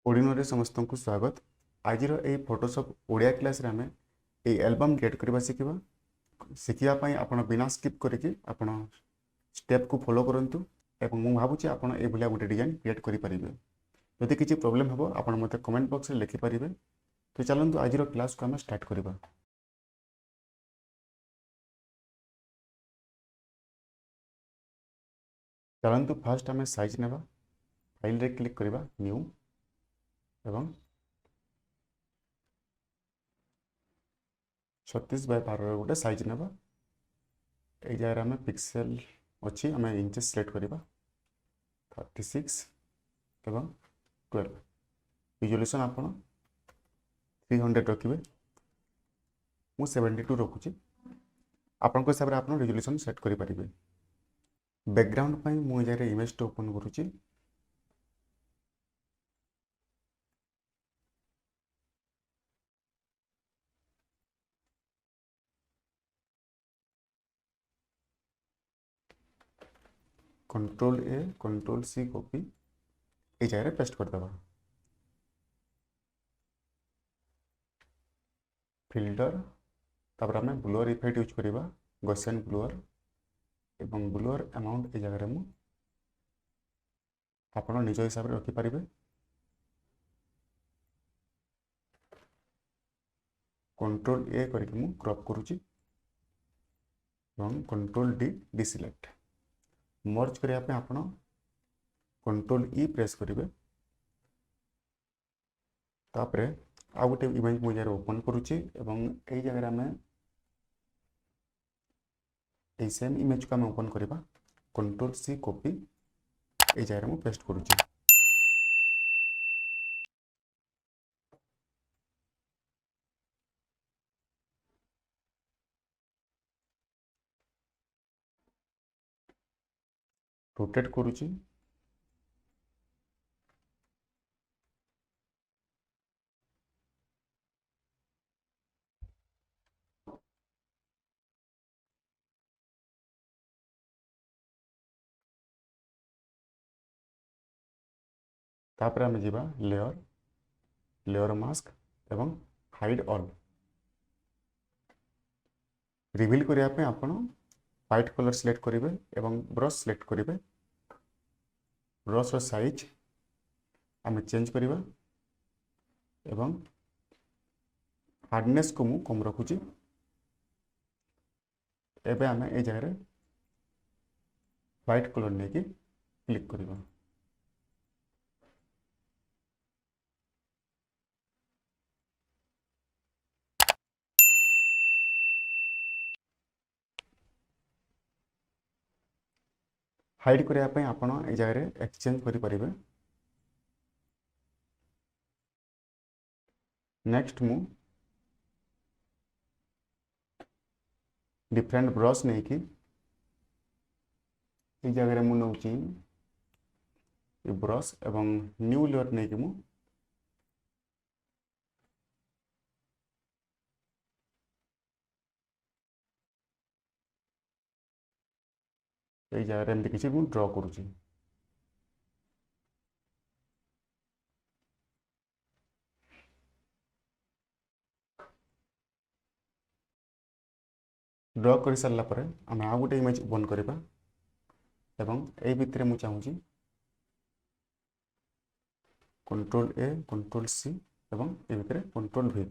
ओडिनो रे समस्त को स्वागत। आज फोटोशॉप ओडिया क्लास रे आमे ए एल्बम क्रिएट करबा सिखिबा। सिखिया पई आपण बिना स्किप करके आपण स्टेप को फॉलो करंतु एवं मु भाबुची आपण ए भलिया गुटे डिजाइन क्रिएट करि परिबे। यदि किछि प्रॉब्लम हबो आपण मते कमेंट बॉक्स रे लिखि परिबे। तो चलंतु आज क्लास को हम स्टार्ट करबा। चलंतु फर्स्ट हमें साइज नेबा। फाइल रे क्लिक करबा, न्यू एवं 36 बाय 12 गोटे साइज नेबा। ए जगह हमें पिक्सेल अच्छी हमें इंचेस सिलेक्ट करबा 36 एवं 12। रिजोल्यूशन आपण 300 रखिबे। मु 72 रखुची। आपन को हिसाब रे आपण रिजोल्यूशन सेट करि परिबे। बैकग्राउंड पई मु ए जगह इमेज तो ओपन करूची। Control A control C copy ए जगह पेस्ट कर दबा। फिल्टर तापर हमें ब्लोअर इफेक्ट यूज करबा, गॉसियन ब्लोअर एवं ब्लोअर अमाउंट ए जगह मु आपण निज हिसाब रे रखि परिबे। कंट्रोल ए करके मु क्रॉप करूची एवं कंट्रोल डी डिसिलेक्ट। मर्ज करिया पे आपण कंट्रोल ई प्रेस करिवे। तापरे आ गोटे इमेज मु जरे ओपन करूची एवं ए जगह हमें ए सेम इमेज को हम ओपन करबा। कंट्रोल सी कॉपी ए जगह मु पेस्ट करूची। रोटेट करूची। तापर हम जीवा लेयर, लेयर मास्क एवं हाइड ऑल। रिवील करिया पे आपण व्हाइट कलर सिलेक्ट करिवे एवं ब्रश सिलेक्ट करिवे। ब्रश रो साइज हम चेंज करिवा एवं हार्डनेस को मु कम रखुची। एबे हमें ए जगह व्हाइट कलर ने की क्लिक करिवा। हाइड करिया पे आपण ए जगह एक्सचेंज करि परिबे। नेक्स्ट मु डिफरेंट ब्रश नहीं की ए जगह मु नउची ये ब्रश एवं न्यू लेयर नहीं की मु ए जगह एमती किसी मु ड्रॉ करूची। ड्रॉ कर सारा पर आम आ गोटे इमेज ओपन करबा एवं ए भितर मु चाहूची कंट्रोल ए कंट्रोल सी एवं ए भितर कंट्रोल वी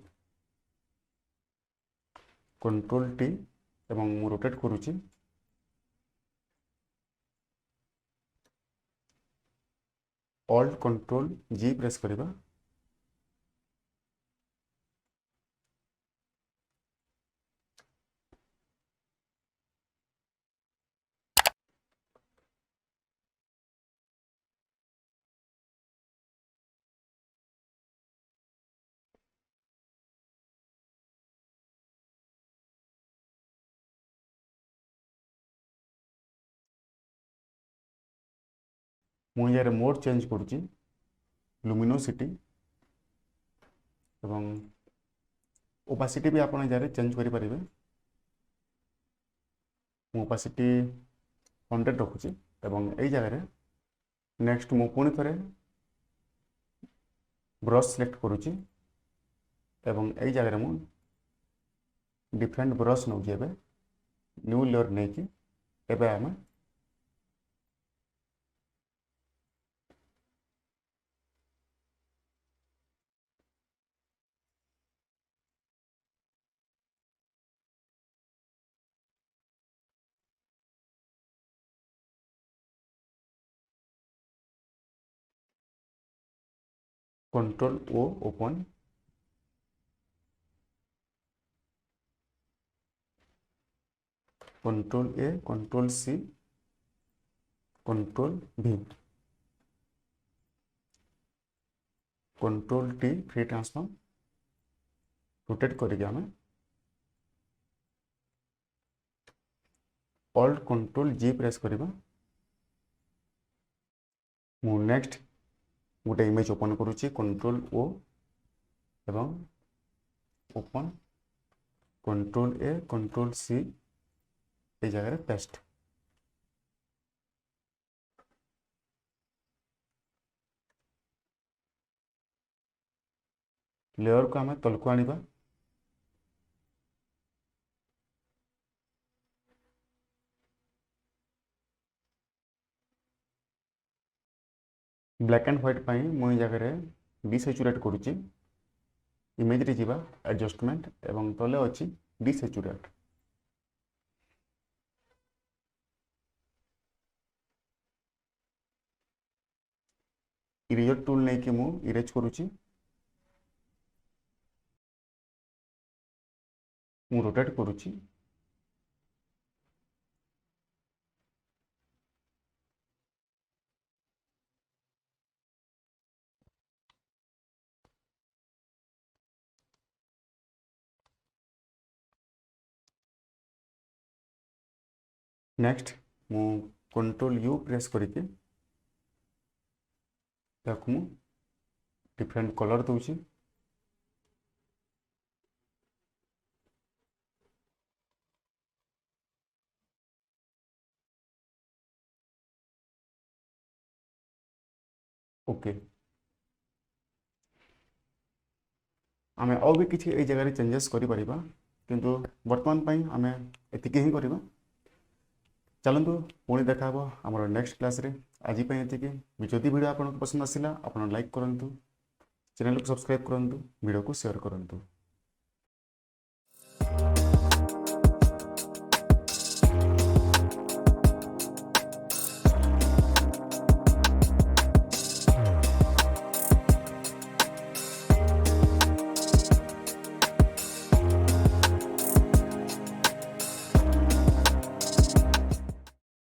कंट्रोल टी एवं मु रोटेट करूची। ऑल्ट कंट्रोल जी प्रेस करबा। मु यार मोड चेंज करूची लुमिनोसिटी एवं ओपासिटी भी आपण यार चेंज करि परिबे। मु ओपासिटी 100 रखुची एवं ए जगह नेक्स्ट मु पुणी थरे ब्रश सिलेक्ट करुच्ची एवं यही जगह मु डिफरेंट ब्रश नौ न्यू लेयर नहीं कि एबे आम control O open control A control C control भी control T free transform rotate करके आम ऑल्ट कंट्रोल जी प्रेस करवा मु नेक्स्ट गोटे इमेज ओपन करुच्ची कंट्रोल ओ एवं open control A control C ये जगह पेस्ट लेयर को आम तलको आनिबा ब्लैक एंड व्हाइट पाई मुझे जगह डिसेचुरेट करुच्ची इमेज रे जीवा एडजस्टमेंट एवं तले अच्छी डिसेचुरेट इरेजर टूल नहीं कि मु इरेज करुच्ची मु रोटेट करुच्ची नेक्स्ट मु कंट्रोल यू प्रेस करके ताकू मु डिफरेंट कलर दूची ओके आमे और भी किसी ए जगह चेंजेस करि परिबा किंतु वर्तमान पई आमे एतिके ही करिबा चलतु पुणी देखा आमर नेक्स्ट क्लास रे आज एतिके जदि वीडियो आपको पसंद आसिला आप लाइक करूँ चैनल को सब्सक्राइब करूँ वीडियो को शेयर करूँ।